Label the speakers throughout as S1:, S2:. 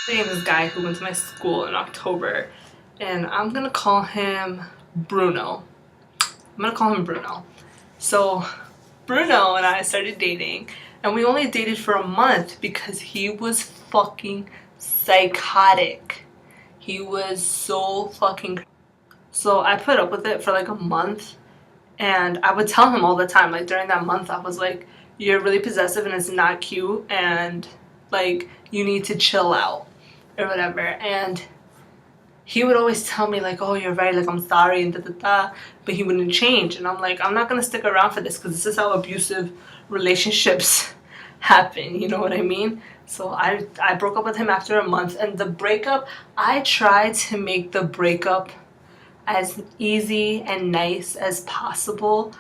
S1: dating this guy who went to my school in October, and I'm gonna call him Bruno. I'm gonna call him Bruno. So Bruno and I started dating, and we only dated for a month because he was fucking psychotic. He was so fucking. So I put up with it for like a month, and I would tell him all the time, like during that month, I was like, you're really possessive and it's not cute, and like you need to chill out or whatever. And he would always tell me like, oh, you're right, like I'm sorry and da da da, but he wouldn't change. And I'm like, I'm not gonna stick around for this because this is how abusive relationships happen, you know what I mean? So I broke up with him after a month, and the breakup, I tried to make the breakup as easy and nice as possible,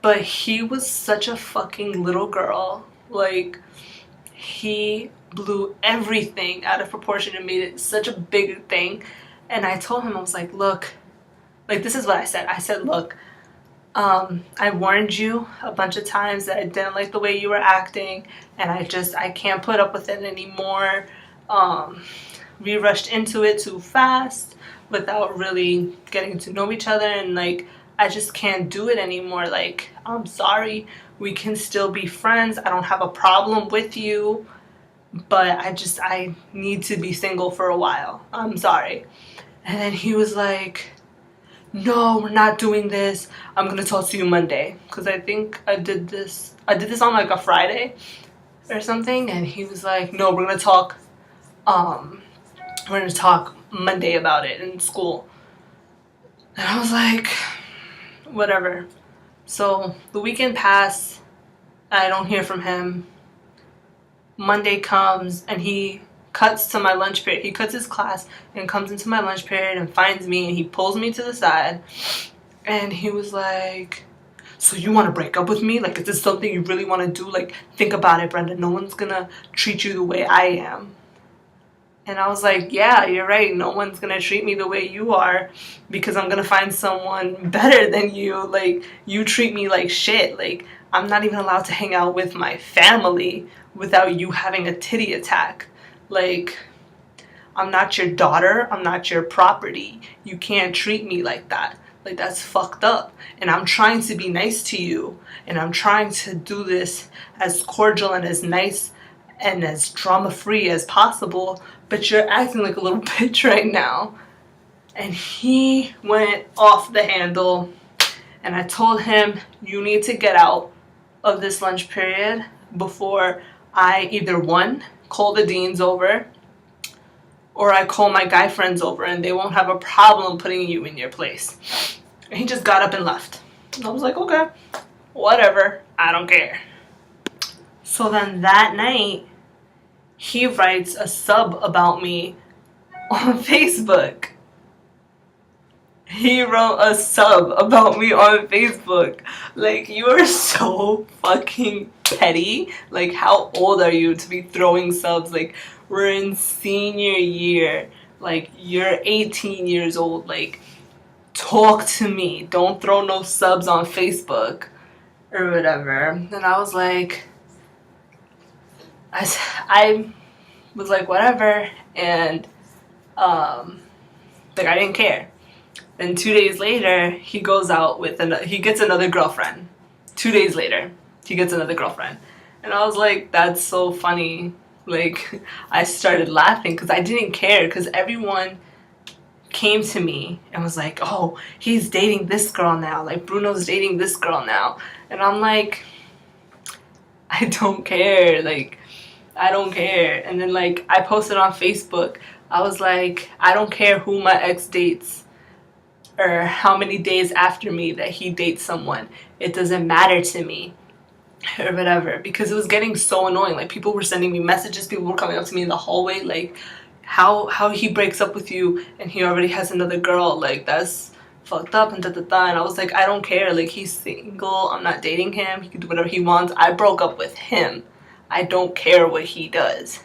S1: but he was such a fucking little girl. Like, he blew everything out of proportion and made it such a big thing. And I told him, I was like, look, like, this is what I said. I said, look, I warned you a bunch of times that I didn't like the way you were acting, and I can't put up with it anymore. We rushed into it too fast without really getting to know each other, and like, I just can't do it anymore. Like, I'm sorry. We can still be friends. I don't have a problem with you, but I need to be single for a while. I'm sorry. And then he was like, no, we're not doing this. I'm gonna talk to you Monday. Because I think I did this on like a Friday or something. And he was like, no, we're gonna talk Monday about it in school. And I was like, whatever. So the weekend passed. I don't hear from him. Monday comes and he cuts to my lunch period. He cuts his class and comes into my lunch period and finds me, and he pulls me to the side, and he was like, so you want to break up with me? Like, is this something you really want to do? Like, think about it, Brenda. No one's gonna treat you the way I am. And I was like, yeah, you're right. No one's gonna treat me the way you are, because I'm gonna find someone better than you. Like, you treat me like shit. Like, I'm not even allowed to hang out with my family without you having a titty attack. Like, I'm not your daughter. I'm not your property. You can't treat me like that. Like, that's fucked up. And I'm trying to be nice to you. And I'm trying to do this as cordial and as nice and as drama-free as possible. But you're acting like a little bitch right now. And he went off the handle. And I told him, you need to get out of this lunch period before I either, one, call the deans over, or I call my guy friends over, and they won't have a problem putting you in your place. And he just got up and left. And I was like, okay, whatever, I don't care. So then that night, he writes a sub about me on Facebook. He wrote a sub about me on Facebook. Like, you are so fucking petty. Like, how old are you to be throwing subs? Like, we're in senior year. Like, you're 18 years old. Like, talk to me. Don't throw no subs on Facebook or whatever. And I was like, I was like, whatever. And, like, I didn't care. Then 2 days later, he goes out with he gets another girlfriend. 2 days later, he gets another girlfriend. And I was like, that's so funny. Like, I started laughing because I didn't care, because everyone came to me and was like, oh, he's dating this girl now. Like, Bruno's dating this girl now. And I'm like, I don't care. Like, I don't care. And then, like, I posted on Facebook. I was like, I don't care who my ex dates or how many days after me that he dates someone. It doesn't matter to me or whatever, because it was getting so annoying. Like, people were sending me messages, people were coming up to me in the hallway like, how he breaks up with you and he already has another girl, like, that's fucked up and da da da. And I was like, I don't care. Like, he's single, I'm not dating him, he can do whatever he wants. I broke up with him. I don't care what he does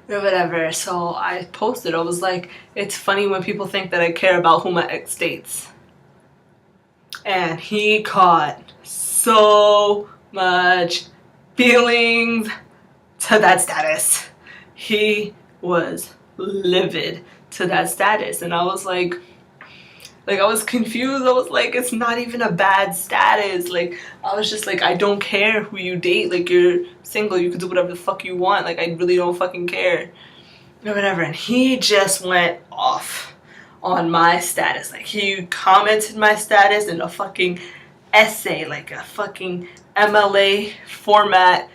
S1: or whatever. So I posted, I was like, it's funny when people think that I care about who my ex dates. And he caught so much feelings to that status. He was livid to that status. And I was like I was confused. I was like, it's not even a bad status. Like, I was just like, I don't care who you date. Like, you're single, you can do whatever the fuck you want. Like, I really don't fucking care. Or whatever. And he just went off on my status. Like, he commented my status in a fucking essay, like a fucking MLA format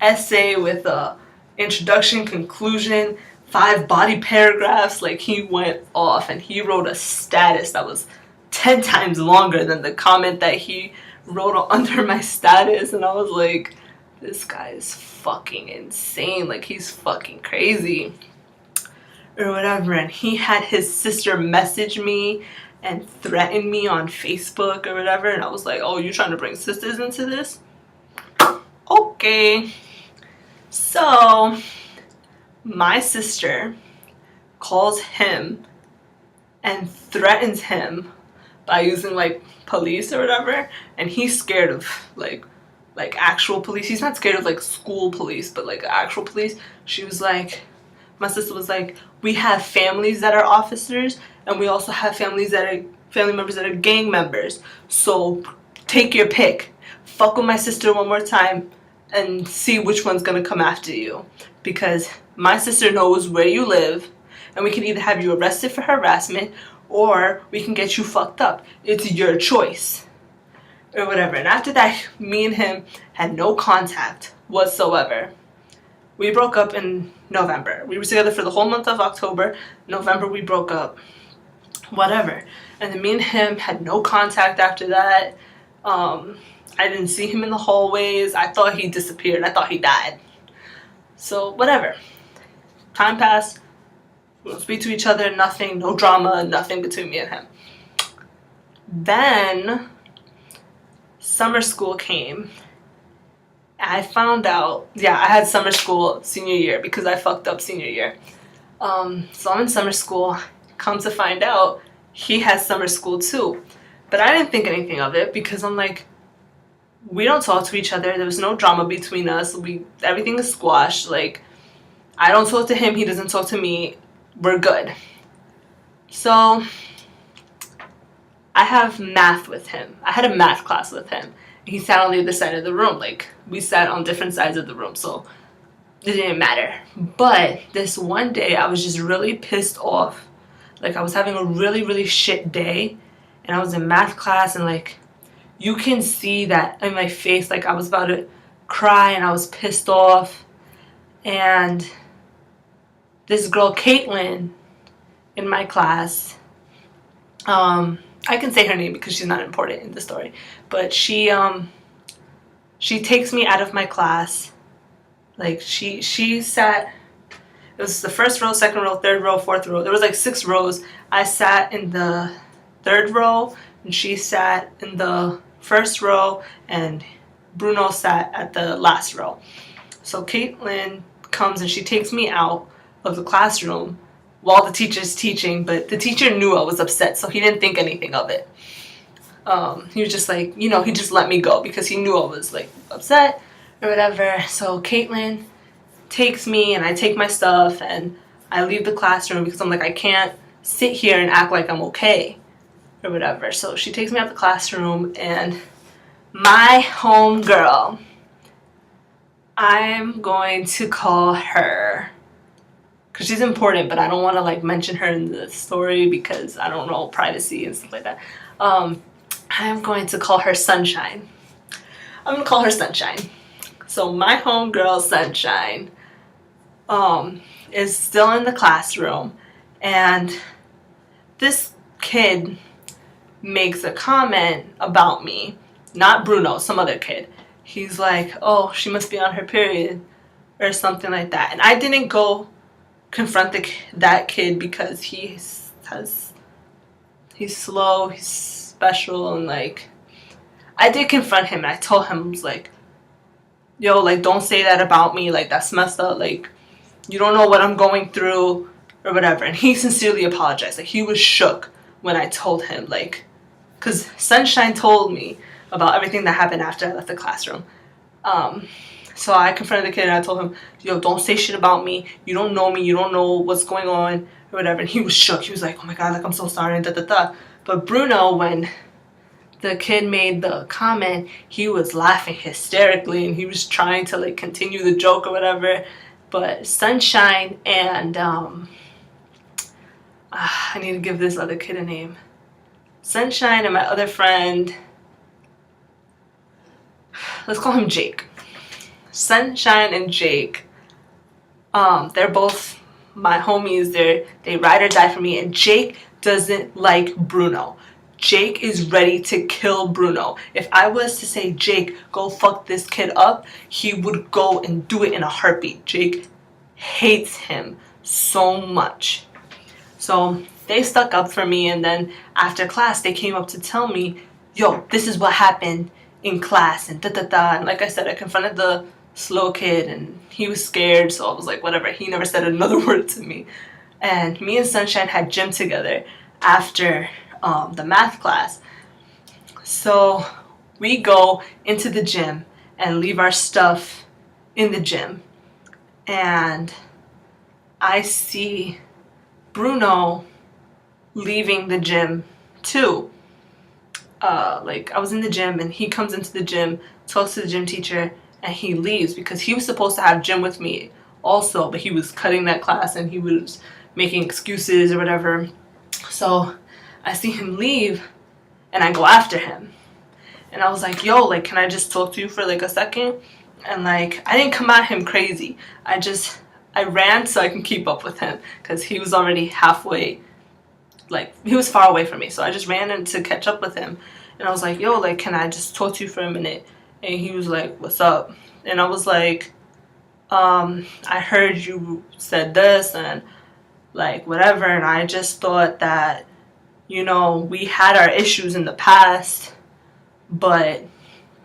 S1: essay with a introduction, conclusion, 5 body paragraphs. Like, he went off and he wrote a status that was 10 times longer than the comment that he wrote under my status. And I was like, this guy is fucking insane. Like, he's fucking crazy or whatever. And he had his sister message me and threaten me on Facebook or whatever. And I was like, oh, you trying to bring sisters into this? Okay. So my sister calls him and threatens him by using like police or whatever, and he's scared of like actual police. He's not scared of like school police, but like actual police. She was like, my sister was like, we have families that are officers, and we also have family members that are gang members, so take your pick. Fuck with my sister one more time and see which one's gonna come after you, because my sister knows where you live, and we can either have you arrested for harassment or we can get you fucked up. It's your choice or whatever. And after that, me and him had no contact whatsoever. We broke up in November. We were together for the whole month of October. November we broke up, whatever. And then me and him had no contact after that. I didn't see him in the hallways. I thought he disappeared. I thought he died. So whatever. Time passed. We don't speak to each other. Nothing. No drama. Nothing between me and him. Then summer school came. I found out, yeah, I had summer school senior year because I fucked up senior year. So I'm in summer school. Come to find out, he has summer school too. But I didn't think anything of it because I'm like, we don't talk to each other. There was no drama between us. Everything is squashed. Like, I don't talk to him. He doesn't talk to me. We're good. So I have math with him. I had a math class with him. He sat on the other side of the room. Like, we sat on different sides of the room, so it didn't matter. But this one day, I was just really pissed off. Like, I was having a really, really shit day, and I was in math class, and like, you can see that in my face. Like, I was about to cry, and I was pissed off. And this girl, Caitlin, in my class, I can say her name because she's not important in the story, but she takes me out of my class. Like, she sat, it was the first row, second row, third row, fourth row. There was like 6 rows. I sat in the 3rd row, and she sat in the 1st row, and Bruno sat at the last row. So Caitlin comes and she takes me out of the classroom while the teacher's teaching, but the teacher knew I was upset, so he didn't think anything of it. He was just like, you know, he just let me go because he knew I was like upset or whatever. So Caitlin takes me, and I take my stuff and I leave the classroom because I'm like, I can't sit here and act like I'm okay or whatever. So she takes me out the classroom, and my home girl, I'm going to call her, because she's important, but I don't want to like mention her in the story because I don't know, privacy and stuff like that. I'm going to call her Sunshine. I'm going to call her Sunshine. So my homegirl Sunshine is still in the classroom, and this kid makes a comment about me. Not Bruno, some other kid. He's like, oh, she must be on her period or something like that. And I didn't go confront that kid because he's slow, he's special, and like, I did confront him, and I told him, I was like, yo, like, don't say that about me, like, that's messed up, like, you don't know what I'm going through or whatever. And he sincerely apologized. Like, he was shook when I told him, like, because Sunshine told me about everything that happened after I left the classroom. So I confronted the kid and I told him, yo, don't say shit about me. You don't know me. You don't know what's going on or whatever. And he was shook. He was like, oh my God, like, I'm so sorry, and da da da. But Bruno, when the kid made the comment, he was laughing hysterically and he was trying to like continue the joke or whatever. But Sunshine and I need to give this other kid a name. Sunshine and my other friend, let's call him Jake. Sunshine and Jake, they're both my homies. They ride or die for me, and Jake doesn't like Bruno. Jake is ready to kill Bruno. If I was to say, Jake, go fuck this kid up, he would go and do it in a heartbeat. Jake hates him so much. So they stuck up for me, and then after class they came up to tell me, yo, this is what happened in class and da da da. And like I said, I confronted the slow kid and he was scared, so I was like, whatever. He never said another word to me. And me and Sunshine had gym together after the math class. So we go into the gym and leave our stuff in the gym, and I see Bruno leaving the gym too. Like, I was in the gym and he comes into the gym, talks to the gym teacher, and he leaves because he was supposed to have gym with me also, but he was cutting that class and he was making excuses or whatever. So I see him leave and I go after him. And I was like, yo, like, can I just talk to you for like a second? And like, I didn't come at him crazy. I ran so I can keep up with him because he was already halfway, like, he was far away from me. So I just ran in to catch up with him. And I was like, yo, like, can I just talk to you for a minute? And he was like, what's up? And I was like, I heard you said this and like whatever. And I just thought that, you know, we had our issues in the past, but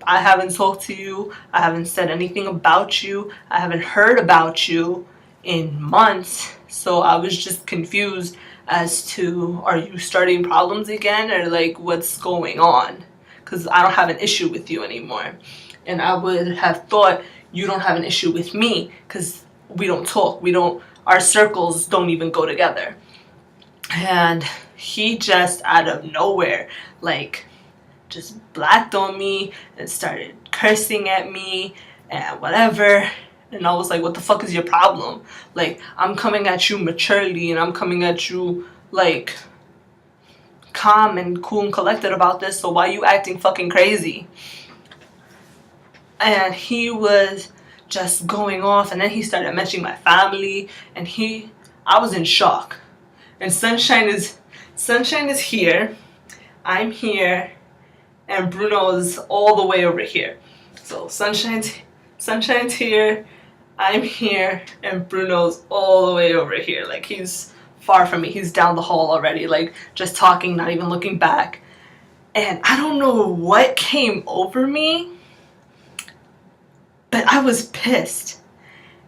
S1: I haven't talked to you. I haven't said anything about you. I haven't heard about you in months. So I was just confused as to, are you starting problems again, or like what's going on? Because I don't have an issue with you anymore. And I would have thought you don't have an issue with me because we don't talk. Our circles don't even go together. And he just out of nowhere, like, just blacked on me and started cursing at me and whatever. And I was like, what the fuck is your problem? Like, I'm coming at you maturely and I'm coming at you like calm and cool and collected about this, so why are you acting fucking crazy? And he was just going off, and then he started mentioning my family, and I was in shock. And Sunshine is here, I'm here, and Bruno is all the way over here. So Sunshine's here, I'm here, and Bruno's all the way over here. Like, he's far from me. He's down the hall already, like, just talking, not even looking back. And I don't know what came over me, but I was pissed.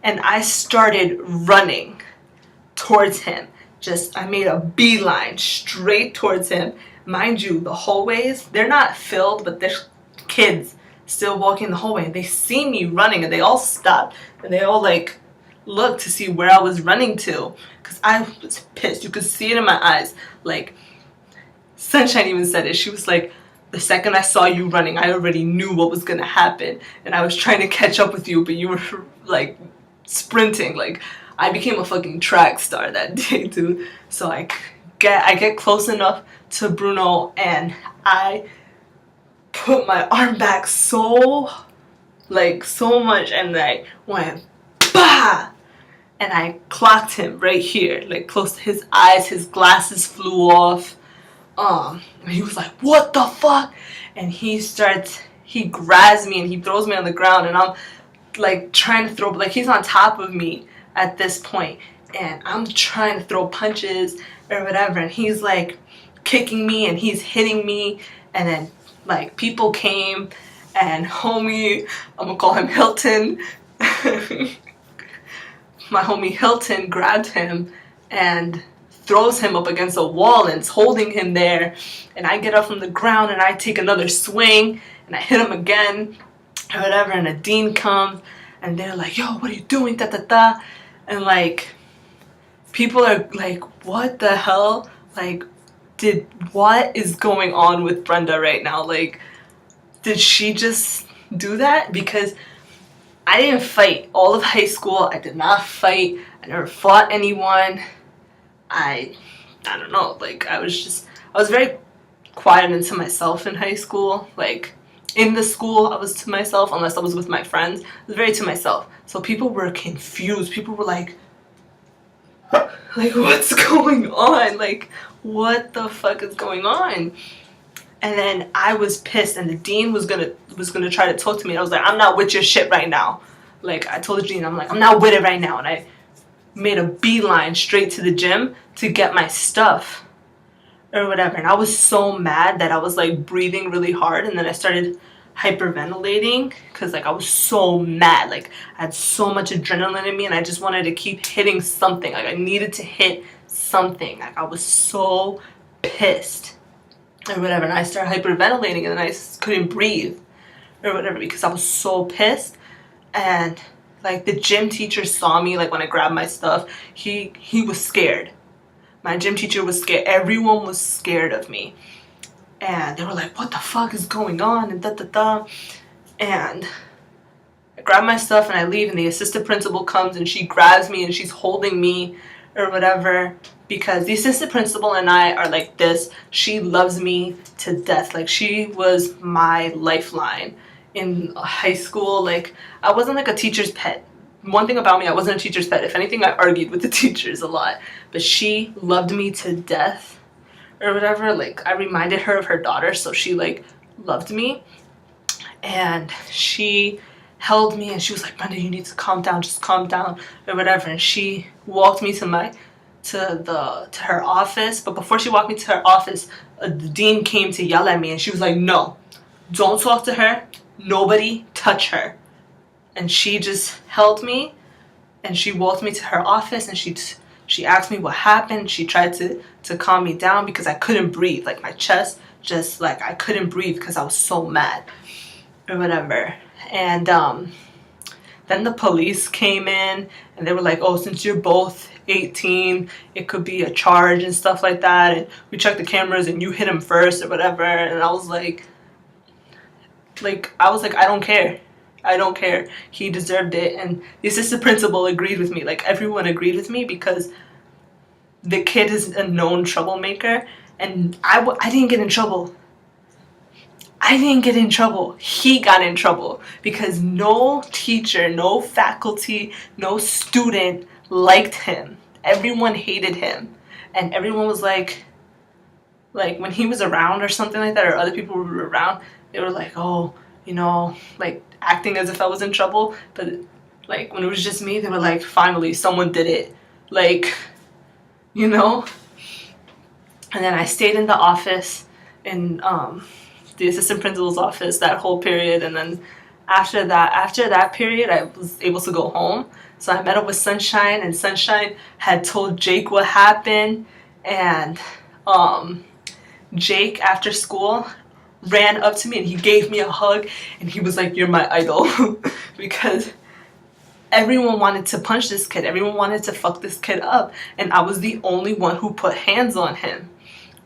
S1: And I started running towards him. I made a beeline straight towards him. Mind you, the hallways, they're not filled, but there's kids still walking the hallway. And they see me running and they all stopped. And they all like looked to see where I was running to. Because I was pissed. You could see it in my eyes. Like, Sunshine even said it. She was like, the second I saw you running, I already knew what was going to happen. And I was trying to catch up with you, but you were like sprinting. Like, I became a fucking track star that day, dude. So I get close enough to Bruno and I put my arm back so much, and I went bah, and I clocked him right here, like close to his eyes. His glasses flew off. And he was like, what the fuck? And he grabs me and he throws me on the ground, and I'm like trying to throw, like, he's on top of me at this point, and I'm trying to throw punches or whatever, and he's like kicking me and he's hitting me. And then like people came, and homie, I'm gonna call him Hilton, my homie Hilton grabbed him and throws him up against a wall and is holding him there. And I get up from the ground and I take another swing and I hit him again or whatever, and a dean comes and they're like, yo, what are you doing, da da da, and like people are like, what the hell, like what is going on with Brendaa right now? Like, did she just do that? Because I didn't fight all of high school. I did not fight. I never fought anyone. I don't know, like I was very quiet and to myself in high school. Like in the school I was to myself, unless I was with my friends. I was very to myself. So people were confused. People were like what's going on? Like what the fuck is going on? And then I was pissed, and the dean was gonna try to talk to me. And I was like, I'm not with your shit right now. Like I told the dean, I'm like, I'm not with it right now. And I made a beeline straight to the gym to get my stuff or whatever. And I was so mad that I was like breathing really hard, and then I started hyperventilating because like I was so mad. Like I had so much adrenaline in me, and I just wanted to keep hitting something. Like I needed to hit something. Like I was so pissed or whatever, and I started hyperventilating, and then I couldn't breathe or whatever because I was so pissed. And like the gym teacher saw me, like when I grabbed my stuff, he was scared. My gym teacher was scared. Everyone was scared of me, and they were like, what the fuck is going on, and da da da. And I grab my stuff and I leave, and the assistant principal comes and she grabs me and she's holding me or whatever, because the assistant principal and I are like this. She loves me to death. Like she was my lifeline in high school. Like I wasn't like a teacher's pet. One thing about me, I wasn't a teacher's pet. If anything, I argued with the teachers a lot, but she loved me to death or whatever. Like I reminded her of her daughter, so she like loved me, and she held me and she was like, Brendaa, you need to calm down, just calm down or whatever. And she walked me to her office. But before she walked me to her office, the dean came to yell at me, and she was like, no, don't talk to her, nobody touch her. And she just held me and she walked me to her office, and she asked me what happened. She tried to calm me down because I couldn't breathe. Like my chest just like I couldn't breathe because I was so mad or whatever. And then the police came in, and they were like, oh, since you're both 18, it could be a charge and stuff like that, and we checked the cameras and you hit him first or whatever. And I was like I don't care. I don't care. He deserved it. And the assistant principal agreed with me. Like everyone agreed with me because the kid is a known troublemaker, and I didn't get in trouble. I didn't get in trouble. He got in trouble because no teacher, no faculty, no student liked him. Everyone hated him, and everyone was like when he was around or something like that, or other people were around, they were like, oh, you know, like acting as if I was in trouble. But like when it was just me, they were like, finally someone did it, like, you know. And then I stayed in the office, in the assistant principal's office, that whole period. And then after that period, I was able to go home. So I met up with Sunshine, and Sunshine had told Jake what happened. And Jake, after school, ran up to me and he gave me a hug, and he was like, you're my idol. Because everyone wanted to punch this kid. Everyone wanted to fuck this kid up, and I was the only one who put hands on him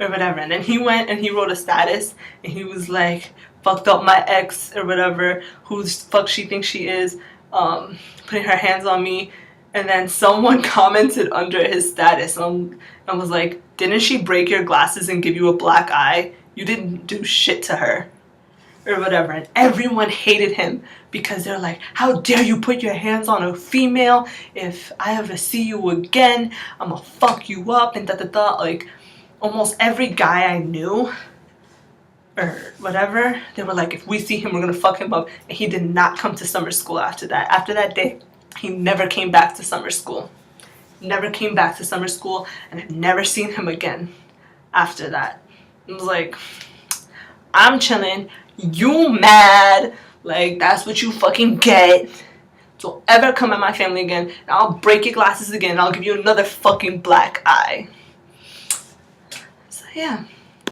S1: or whatever. And then he went and he wrote a status, and he was like, fucked up my ex or whatever, who the fuck she thinks she is, putting her hands on me. And then someone commented under his status and was like, didn't she break your glasses and give you a black eye? You didn't do shit to her or whatever. And everyone hated him because they're like, how dare you put your hands on a female? If I ever see you again, I'm gonna fuck you up, and da da da. Like almost every guy I knew or whatever, they were like, if we see him, we're gonna fuck him up. And he did not come to summer school after that. After that day, he never came back to summer school. Never came back to summer school, and I've never seen him again after that. I was like, I'm chilling, you mad, like that's what you fucking get. Don't ever come at my family again, and I'll break your glasses again, and I'll give you another fucking black eye. So yeah.